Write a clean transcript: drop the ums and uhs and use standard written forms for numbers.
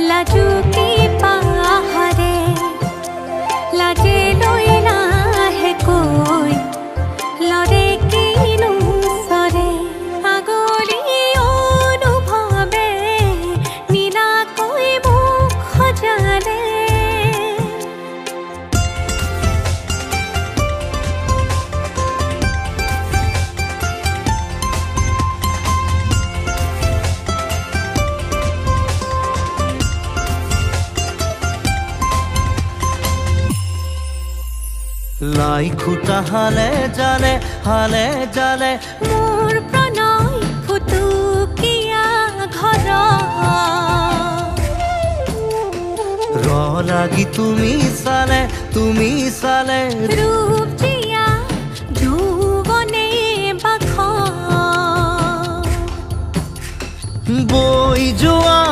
লাজু কি পাহাৰে লাজে লৈ নাহে কৈ লৰে কিনো চৰে আগলি অনুভৱে নীলাকৈ মোক সজালে লাই খুটা হালে জালে মোৰ প্ৰণয় ফুটুকীয়া ঘৰ ৰ লাগি তুমি চালে ৰূপ জিয়া যৌৱনে বাখ বৈ যোৱা